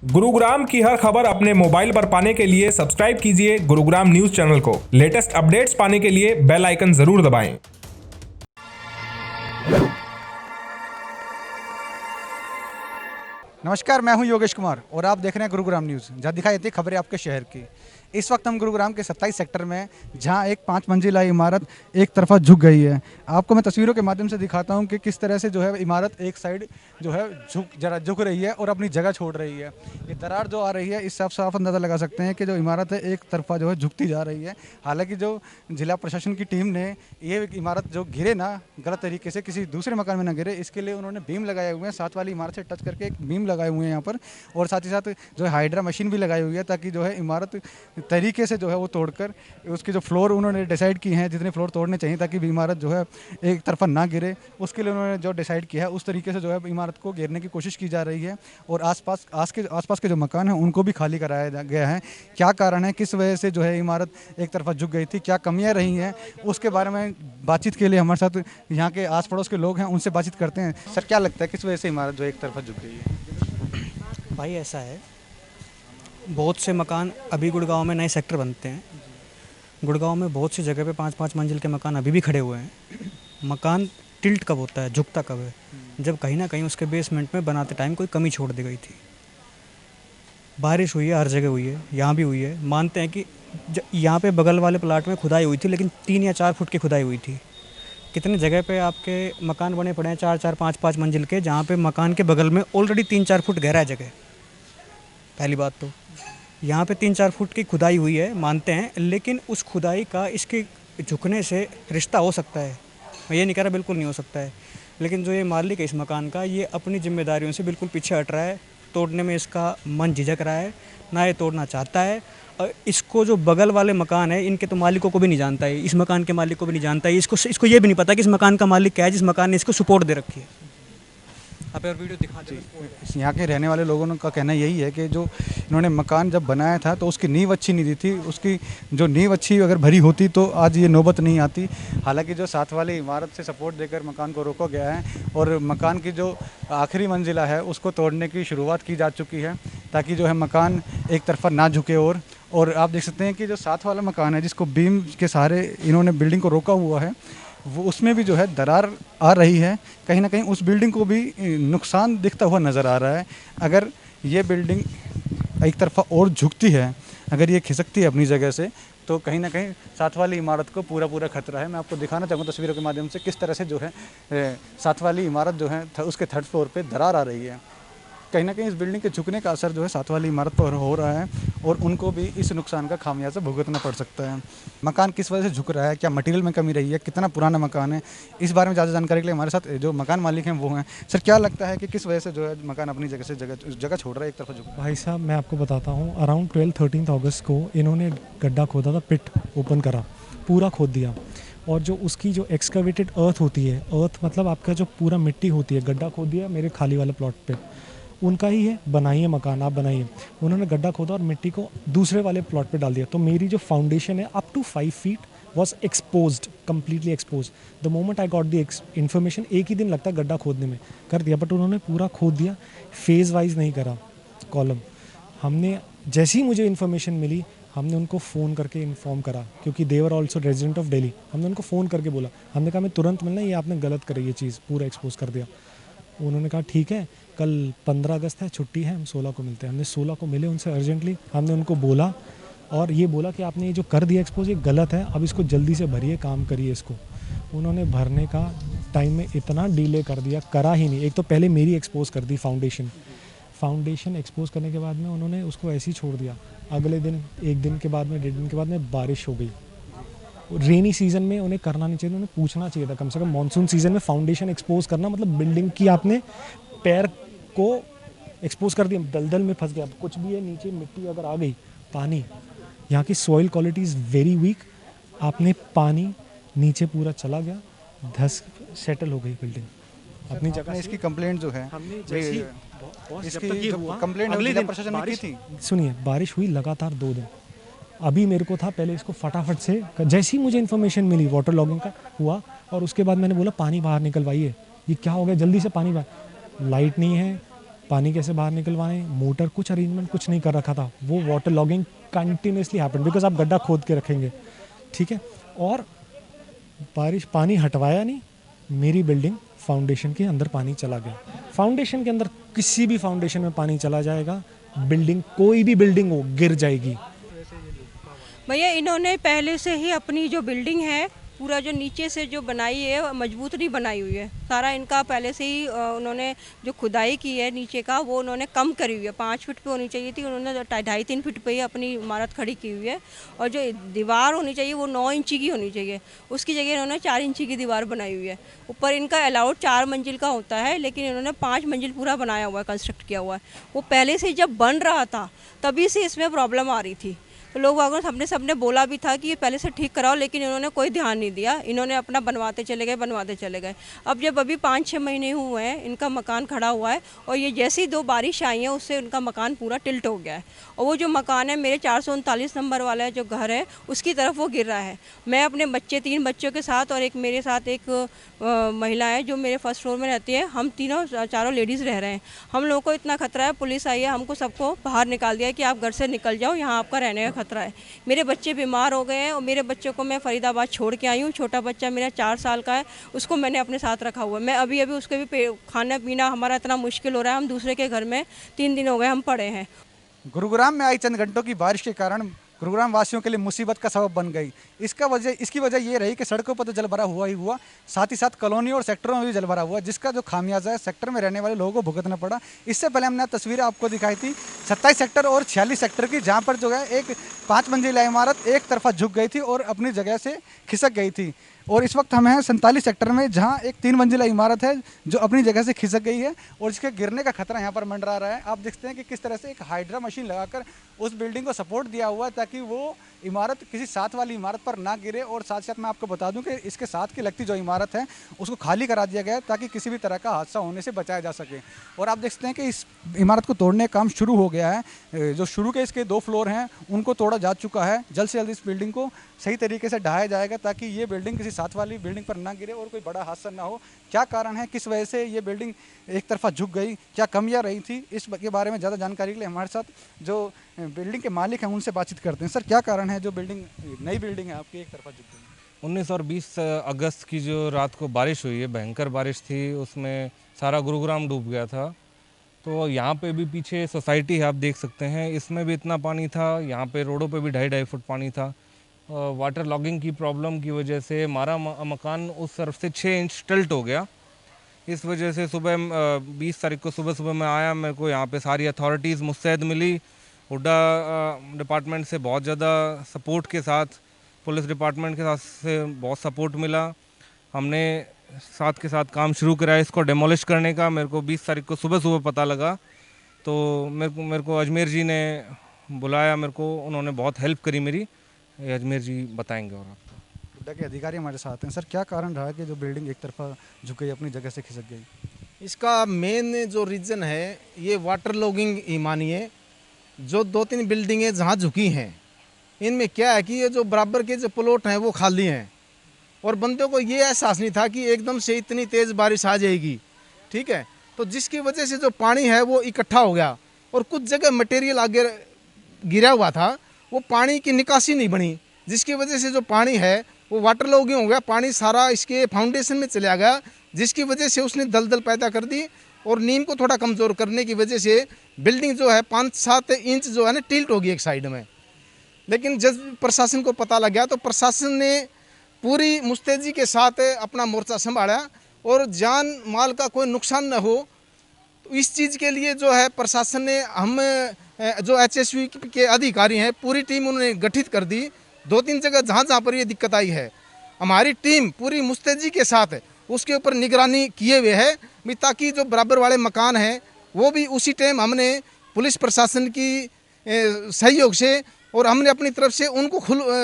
गुरुग्राम की हर खबर अपने मोबाइल पर पाने के लिए सब्सक्राइब कीजिए गुरुग्राम न्यूज चैनल को। लेटेस्ट अपडेट्स पाने के लिए बेल आइकन जरूर दबाएं। नमस्कार, मैं हूं योगेश कुमार और आप देख रहे हैं गुरुग्राम न्यूज़, जहां दिखाई देती है खबरें आपके शहर की। इस वक्त हम गुरुग्राम के 27 सेक्टर में, जहां एक 5 मंजिला इमारत एक तरफा झुक गई है। आपको मैं तस्वीरों के माध्यम से दिखाता हूं कि किस तरह से जो है इमारत एक साइड जो है झुक रही है और अपनी जगह छोड़ रही है। ये दरार जो आ रही है, इससे आप साफ अंदाज़ा लगा सकते हैं कि जो इमारत है एक तरफा जो है झुकती जा रही है। हालांकि जो जिला प्रशासन की टीम ने ये इमारत जो गिरे ना गलत तरीके से, किसी दूसरे मकान में ना गिरे, इसके लिए उन्होंने बीम लगाए हुए हैं। साथ वाली इमारत से टच करके एक बीम लगाए हुए हैं यहाँ पर, और साथ ही साथ जो है हाइड्रा मशीन भी लगाई हुई है, ताकि जो है इमारत तरीके से जो है वो तोड़कर उसके जो फ्लोर उन्होंने डिसाइड की हैं, जितने फ्लोर तोड़ने चाहिए ताकि इमारत जो है एक तरफा ना गिरे, उसके लिए उन्होंने जो डिसाइड किया है उस तरीके से जो है इमारत को घेरने की कोशिश की जा रही है। और आसपास के जो मकान हैं उनको भी खाली कराया गया है। क्या कारण है, किस वजह से जो है इमारत एक तरफा झुक गई थी, क्या कमियाँ रही हैं, उसके बारे में बातचीत के लिए हमारे साथ यहाँ के आस पड़ोस के लोग हैं, उनसे बातचीत करते हैं। सर, क्या लगता है किस वजह से इमारत जो एक तरफा झुक गई है? भाई ऐसा है, बहुत से मकान अभी गुड़गांव में नए सेक्टर बनते हैं। गुड़गांव में बहुत सी जगह पे 5-5 मंजिल के मकान अभी भी खड़े हुए हैं। मकान टिल्ट कब होता है, झुकता कब है? जब कहीं ना कहीं उसके बेसमेंट में बनाते टाइम कोई कमी छोड़ दी गई थी। बारिश हुई है, हर जगह हुई है, यहाँ भी हुई है। मानते हैं कि यहाँ पे बगल वाले प्लाट में खुदाई हुई थी, लेकिन 3 या 4 फुट की खुदाई हुई थी। कितने जगह पे आपके मकान बने पड़े हैं 4-4, 5-5 मंजिल के, जहाँ पे मकान के बगल में ऑलरेडी 3-4 फुट गहरा है जगह। पहली बात तो यहाँ पे 3-4 फुट की खुदाई हुई है, मानते हैं, लेकिन उस खुदाई का इसके झुकने से रिश्ता हो सकता है। मैं ये नहीं कह रहा बिल्कुल नहीं हो सकता है, लेकिन जो ये मालिक है इस मकान का, ये अपनी जिम्मेदारियों से बिल्कुल पीछे हट रहा है। तोड़ने में इसका मन झिझक रहा है, ना ये तोड़ना चाहता है। और इसको जो बगल वाले मकान है, इनके तो मालिकों को भी नहीं जानता है, इस मकान के मालिक को भी नहीं जानता है। इसको ये भी नहीं पता कि इस मकान का मालिक क्या है, जिस मकान ने इसको सपोर्ट दे रखी है। आप और वीडियो दिखा दीजिए। यहाँ के रहने वाले लोगों का कहना यही है कि जो इन्होंने मकान जब बनाया था तो उसकी नींव अच्छी नहीं दी थी। उसकी जो नींव अच्छी अगर भरी होती तो आज ये नौबत नहीं आती। हालांकि जो साथ वाली इमारत से सपोर्ट देकर मकान को रोका गया है और मकान की जो आखिरी मंजिला है उसको तोड़ने की शुरुआत की जा चुकी है, ताकि जो है मकान एक तरफा ना झुके। और आप देख सकते हैं कि जो साथ वाला मकान है, जिसको बीम के सहारे इन्होंने बिल्डिंग को रोका हुआ है, वो उसमें भी जो है दरार आ रही है। कहीं ना कहीं उस बिल्डिंग को भी नुकसान दिखता हुआ नज़र आ रहा है। अगर ये बिल्डिंग एक तरफा और झुकती है, अगर ये खिसकती है अपनी जगह से, तो कहीं ना कहीं साथ वाली इमारत को पूरा खतरा है। मैं आपको दिखाना चाहूँगा तस्वीरों के माध्यम से किस तरह से जो है साथ वाली इमारत जो है उसके 3rd फ्लोर पे दरार आ रही है। कहीं ना कहीं इस बिल्डिंग के झुकने का असर जो है साथ वाली इमारत पर हो रहा है और उनको भी इस नुकसान का खामियाजा भुगतना पड़ सकता है। मकान किस वजह से झुक रहा है, क्या मटेरियल में कमी रही है, कितना पुराना मकान है, इस बारे में ज़्यादा जानकारी के लिए हमारे साथ जो मकान मालिक हैं वो हैं। सर, क्या लगता है कि किस वजह से जो है मकान अपनी जगह से जगह छोड़ रहा है, एक तरफ झुक रहा है? भाई साहब, मैं आपको बताता हूँ, अराउंड 12-13 अगस्त को इन्होंने गड्ढा खोदा था, पिट ओपन करा, पूरा खोद दिया। और जो उसकी जो एक्सकवेटेड अर्थ होती है, अर्थ मतलब आपका जो पूरा मिट्टी होती है, गड्ढा खोद दिया मेरे खाली वाले प्लॉट पे, उनका ही है, बनाइए मकान, आप बनाइए। उन्होंने गड्ढा खोदा और मिट्टी को दूसरे वाले प्लॉट पे डाल दिया। तो मेरी जो फाउंडेशन है up to 5 feet was exposed, completely expose. The moment I got the information, एक ही दिन लगता है गड्ढा खोदने में, कर दिया। बट उन्होंने पूरा खोद दिया, फेज़ वाइज नहीं करा कॉलम। हमने जैसे ही मुझे इन्फॉर्मेशन मिली, हमने उनको फ़ोन करके इन्फॉर्म करा, क्योंकि they were also resident of Delhi. हमने उनको फ़ोन करके बोला, हमने कहा हमें तुरंत मिलना, ये आपने गलत करी, ये चीज़ पूरा एक्सपोज कर दिया। उन्होंने कहा ठीक है, कल 15 अगस्त है, छुट्टी है, हम 16 को मिलते हैं। हमने 16 को मिले उनसे अर्जेंटली। हमने उनको बोला और ये बोला कि आपने ये जो कर दिया एक्सपोज, ये गलत है, अब इसको जल्दी से भरिए, काम करिए इसको। उन्होंने भरने का टाइम में इतना डिले कर दिया, करा ही नहीं। एक तो पहले मेरी एक्सपोज कर दी फाउंडेशन एक्सपोज करने के बाद में उन्होंने उसको ऐसे ही छोड़ दिया। अगले दिन, एक दिन के बाद में, 1.5 दिन के बाद में बारिश हो गई। रेनी सीजन में उन्हें करना नहीं चाहिए, उन्हें पूछना चाहिए था कम से कम। मानसून सीजन में फाउंडेशन एक्सपोज करना मतलब बिल्डिंग की आपने पैर को एक्सपोज कर दिया, दलदल में फंस गया। कुछ भी है नीचे, मिट्टी अगर आ गई, पानी, यहाँ की soil quality is very weak, आपने पानी नीचे पूरा चला गया, धस सेटल हो गई बिल्डिंग अपनी जगह। इसकी कंप्लेंट जो है, इसकी कंप्लेंट अगले दिन प्रशासन ने की थी। सुनिए, बारिश हुई लगातार 2 दिन। अभी मेरे को था पहले इसको फटाफट से, जैसे ही मुझे इन्फॉर्मेशन मिली वाटर लॉगिंग का हुआ, और उसके बाद मैंने बोला पानी बाहर निकलवाइए, ये क्या हो गया, जल्दी से पानी बाहर। लाइट नहीं है, पानी कैसे बाहर निकलवाएं, मोटर कुछ अरेंजमेंट कुछ नहीं कर रखा था, वो water logging continuously happen because आप गड्ढा खोद के रखेंगे, ठीक है। और बारिश पानी हटवाया नहीं, मेरी बिल्डिंग फाउंडेशन के अंदर पानी चला गया। फाउंडेशन के अंदर किसी भी फाउंडेशन में पानी चला जाएगा, बिल्डिंग कोई भी बिल्डिंग हो गिर जाएगी। भैया इन्होंने पहले से ही अपनी जो बिल्डिंग है पूरा जो नीचे से जो बनाई है मजबूत नहीं बनाई हुई है। सारा इनका पहले से ही उन्होंने जो खुदाई की है नीचे का वो उन्होंने कम करी हुई है। 5 फीट पे होनी चाहिए थी, उन्होंने 2.5-3 फीट पे ही अपनी इमारत खड़ी की हुई है। और जो दीवार होनी चाहिए वो 9 इंची की होनी चाहिए, उसकी जगह इन्होंने 4 इंची की दीवार बनाई हुई है। ऊपर इनका अलाउड 4 मंजिल का होता है, लेकिन इन्होंने 5 मंजिल पूरा बनाया हुआ है, कंस्ट्रक्ट किया हुआ है। वो पहले से जब बन रहा था तभी से इसमें प्रॉब्लम आ रही थी। तो लोग वागों सबने बोला भी था कि ये पहले से ठीक कराओ, लेकिन इन्होंने कोई ध्यान नहीं दिया। इन्होंने अपना बनवाते चले गए। अब जब अभी 5-6 महीने हुए हैं इनका मकान खड़ा हुआ है, और ये जैसे ही 2 बारिश आई हैं उससे उनका मकान पूरा टिल्ट हो गया है। और वो जो मकान है मेरे 439 नंबर वाला जो घर है उसकी तरफ वो गिर रहा है। मैं अपने 3 बच्चों के साथ और एक मेरे साथ एक महिला है जो मेरे फर्स्ट फ्लोर में रहती है, हम चारों लेडीज़ रह रहे हैं। हम लोगों को इतना खतरा है, पुलिस आई है, हमको सबको बाहर निकाल दिया है कि आप घर से निकल जाओ, यहाँ आपका रहने का खतरा है। मेरे बच्चे बीमार हो गए हैं और मेरे बच्चों को मैं फरीदाबाद छोड़ के आई हूँ। छोटा बच्चा मेरा 4 साल का है, उसको मैंने अपने साथ रखा हुआ है। मैं अभी उसके भी खाना पीना हमारा इतना मुश्किल हो रहा है, हम दूसरे के घर में 3 दिन हो गए हम पड़े हैं। गुरुग्राम में आई चंद घंटों की बारिश के कारण गुरुग्राम वासियों के लिए मुसीबत का सबब बन गई। इसकी वजह ये रही कि सड़कों पर तो जल भरा हुआ ही हुआ, साथ ही साथ कॉलोनियों और सेक्टरों में भी जल भरा हुआ, जिसका जो खामियाजा है सेक्टर में रहने वाले लोगों को भुगतना पड़ा। इससे पहले हमने तस्वीरें आपको दिखाई थी 27 सेक्टर और 46 सेक्टर की, जहाँ पर जो है एक 5 मंजिला इमारत एक तरफा झुक गई थी और अपनी जगह से खिसक गई थी। और इस वक्त हम हैं 47 सेक्टर में, जहां एक 3 मंजिला इमारत है जो अपनी जगह से खिसक गई है और जिसके गिरने का खतरा यहां पर मंडरा रहा है। आप देखते हैं कि किस तरह से एक हाइड्रा मशीन लगाकर उस बिल्डिंग को सपोर्ट दिया हुआ है ताकि वो इमारत किसी साथ वाली इमारत पर ना गिरे। और साथ साथ मैं आपको बता दूं कि इसके साथ की लगती जो इमारत है उसको खाली करा दिया गया है ताकि किसी भी तरह का हादसा होने से बचाया जा सके। और आप देखते हैं कि इस इमारत को तोड़ने का काम शुरू हो गया है। जो शुरू के इसके 2 फ्लोर हैं उनको तोड़ा जा चुका है। जल्द से जल्द इस बिल्डिंग को सही तरीके से ढहाया जाएगा ताकि ये बिल्डिंग किसी साथ वाली बिल्डिंग पर ना गिरे और कोई बड़ा हादसा ना हो। क्या कारण है, किस वजह से ये बिल्डिंग एक तरफा झुक गई, क्या कमियां रही थी, इस के बारे में ज़्यादा जानकारी के लिए हमारे साथ जो बिल्डिंग के मालिक हैं उनसे बातचीत करते हैं। सर, क्या कारण है जो नई बिल्डिंग है आपकी एक तरफा झुक गई? 19 और 20 अगस्त की जो रात को बारिश हुई है, भयंकर बारिश थी, उसमें सारा गुरुग्राम डूब गया था। तो यहाँ पे भी पीछे सोसाइटी है, आप देख सकते हैं, इसमें भी इतना पानी था। यहाँ पे रोडों पे भी 2.5 फुट पानी था। वाटर लॉगिंग की प्रॉब्लम की वजह से हमारा मकान उस तरफ से 6 इंच टिल्ट हो गया। इस वजह से सुबह 20 तारीख को सुबह मैं आया, मेरे को यहाँ पे सारी अथॉरिटीज़ मुस्तैद मिली। हुड्डा डिपार्टमेंट से बहुत ज़्यादा सपोर्ट के साथ, पुलिस डिपार्टमेंट के साथ से बहुत सपोर्ट मिला। हमने साथ के साथ काम शुरू कराया इसको डेमोलिश करने का। मेरे को 20 तारीख को सुबह पता लगा, तो मेरे को अजमेर जी ने बुलाया, मेरे को उन्होंने बहुत हेल्प करी मेरी। अजमेर जी बताएंगे। और आपको हुड्डा के अधिकारी हमारे साथ हैं। सर, क्या कारण रहा कि जो बिल्डिंग एक तरफा झुक गई, अपनी जगह से खिसक गई? इसका मेन जो रीज़न है ये वाटर लॉगिंग ही मानिए। जो 2-3 बिल्डिंगें जहाँ झुकी हैं इनमें क्या है कि ये जो बराबर के जो प्लॉट हैं वो खाली हैं और बंदों को ये एहसास नहीं था कि एकदम से इतनी तेज़ बारिश आ जाएगी, ठीक है। तो जिसकी वजह से जो पानी है वो इकट्ठा हो गया और कुछ जगह मटेरियल आगे गिरा हुआ था, वो पानी की निकासी नहीं बनी, जिसकी वजह से जो पानी है वो वाटर लॉगिंग हो गया। पानी सारा इसके फाउंडेशन में चला गया, जिसकी वजह से उसने दलदल पैदा कर दी और नींव को थोड़ा कमज़ोर करने की वजह से बिल्डिंग जो है 5-7 इंच जो है ना टिल्ट होगी एक साइड में। लेकिन जब प्रशासन को पता लग गया तो प्रशासन ने पूरी मुस्तैदी के साथ अपना मोर्चा संभाला और जान माल का कोई नुकसान न हो, तो इस चीज़ के लिए जो है प्रशासन ने हम जो HSV के अधिकारी हैं पूरी टीम उन्होंने गठित कर दी। 2-3 जगह जहाँ पर ये दिक्कत आई है हमारी टीम पूरी मुस्तैदी के साथ उसके ऊपर निगरानी किए हुए है, ताकि जो बराबर वाले मकान हैं वो भी उसी टाइम हमने पुलिस प्रशासन की सहयोग से और हमने अपनी तरफ से उनको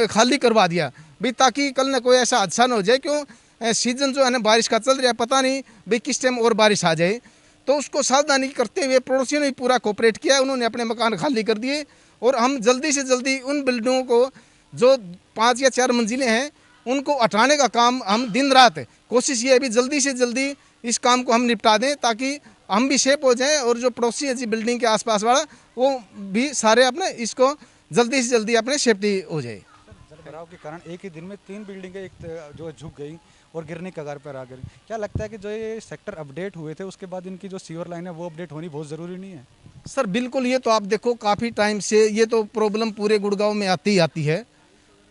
खाली करवा दिया भाई, ताकि कल ना कोई ऐसा हादसा न हो जाए। क्यों सीजन जो है ना बारिश का चल रहा है, पता नहीं भाई किस टाइम और बारिश आ जाए। तो उसको सावधानी करते हुए पड़ोसियों ने पूरा कोऑपरेट किया, उन्होंने अपने मकान खाली कर दिए और हम जल्दी से जल्दी उन बिल्डिंगों को जो 5 या 4 मंजिलें हैं उनको हटाने का काम हम दिन रात कोशिश ये है भी जल्दी से जल्दी इस काम को हम निपटा दें, ताकि हम भी सेफ हो जाएं और जो पड़ोसी है जी बिल्डिंग के आसपास वाला वो भी सारे अपने इसको जल्दी से जल्दी अपने सेफ्टी हो जाए। जलभराव के कारण एक ही दिन में 3 बिल्डिंगें जो है झुक गई और गिरने की कगार पर आ गई। क्या लगता है कि जो ये सेक्टर अपडेट हुए थे उसके बाद इनकी जो सीवर लाइन है वो अपडेट होनी बहुत ज़रूरी नहीं है? सर बिल्कुल, ये तो आप देखो काफ़ी टाइम से ये तो प्रॉब्लम पूरे गुड़गांव में आती ही आती है।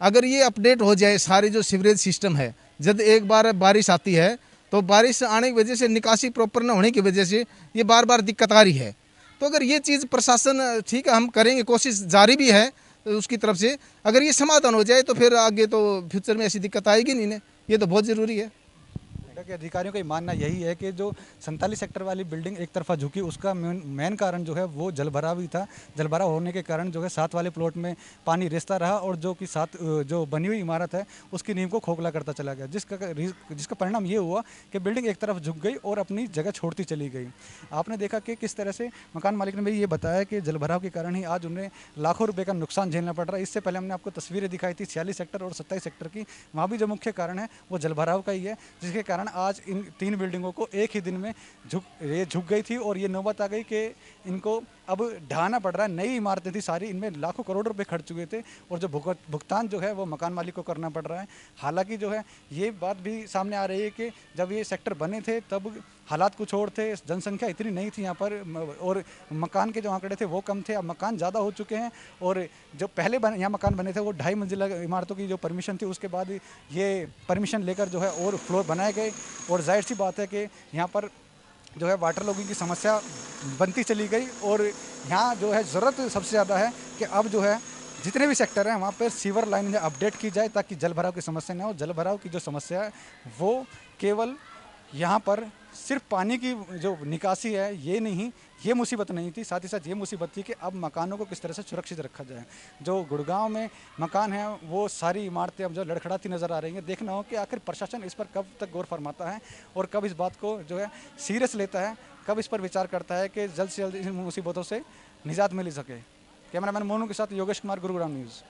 अगर ये अपडेट हो जाए सारे जो सीवरेज सिस्टम है, जब एक बार बारिश आती है तो बारिश आने की वजह से निकासी प्रॉपर न होने की वजह से ये बार बार दिक्कत आ रही है। तो अगर ये चीज़ प्रशासन ठीक है, हम करेंगे, कोशिश जारी भी है उसकी तरफ से। अगर ये समाधान हो जाए तो फिर आगे तो फ्यूचर में ऐसी दिक्कत आएगी नहीं, ये तो बहुत ज़रूरी है। के अधिकारियों का मानना यही है कि जो 47 सेक्टर वाली बिल्डिंग एक तरफा झुकी उसका मेन कारण जो है वो जलभराव ही था। जलभराव होने के कारण जो है 7 वाले प्लॉट में पानी रिसता रहा और जो कि 7 जो बनी हुई इमारत है उसकी नींव को खोखला करता चला गया, जिसका परिणाम ये हुआ कि बिल्डिंग एक तरफ झुक गई और अपनी जगह छोड़ती चली गई। आपने देखा कि किस तरह से मकान मालिक ने भी ये बताया कि जलभराव के कारण ही आज उन्हें लाखों रुपये का नुकसान झेलना पड़ रहा है। इससे पहले हमने आपको तस्वीरें दिखाई थी 46 सेक्टर और 27 सेक्टर की, वहाँ भी जो मुख्य कारण है वो जलभराव का ही है, जिसके कारण आज इन 3 बिल्डिंगों को एक ही दिन में झुक गई थी और ये नौबत आ गई कि इनको अब ढहाना पड़ रहा है। नई इमारतें थी सारी, इनमें लाखों करोड़ रुपए खर्च चुके थे और जो भुगतान जो है वो मकान मालिक को करना पड़ रहा है। हालांकि जो है ये बात भी सामने आ रही है कि जब ये सेक्टर बने थे तब हालात कुछ और थे, जनसंख्या इतनी नहीं थी यहाँ पर और मकान के जो आंकड़े थे वो कम थे। अब मकान ज़्यादा हो चुके हैं और जो पहले यहाँ मकान बने थे वो 2.5 मंजिला इमारतों की जो परमिशन थी उसके बाद ये परमिशन लेकर जो है और फ्लोर बनाए गए और जाहिर सी बात है कि यहाँ पर जो है वाटर लॉगिंग की समस्या बनती चली गई और यहाँ जो है ज़रूरत सबसे ज़्यादा है कि अब जो है जितने भी सेक्टर हैं वहाँ पर सीवर लाइन अपडेट की जाए ताकि जलभराव की समस्या न हो। जलभराव की जो समस्या है वो केवल यहाँ पर सिर्फ पानी की जो निकासी है ये नहीं, ये मुसीबत नहीं थी, साथ ही साथ ये मुसीबत थी कि अब मकानों को किस तरह से सुरक्षित रखा जाए। जो गुड़गांव में मकान हैं वो सारी इमारतें अब जो लड़खड़ाती नज़र आ रही हैं। देखना हो कि आखिर प्रशासन इस पर कब तक गौर फरमाता है और कब इस बात को जो है सीरियस लेता है, कब इस पर विचार करता है कि जल्द से जल्द इन मुसीबतों से निजात मिल सके। कैमरामैन मोनू के साथ योगेश कुमार, गुरुग्राम न्यूज़।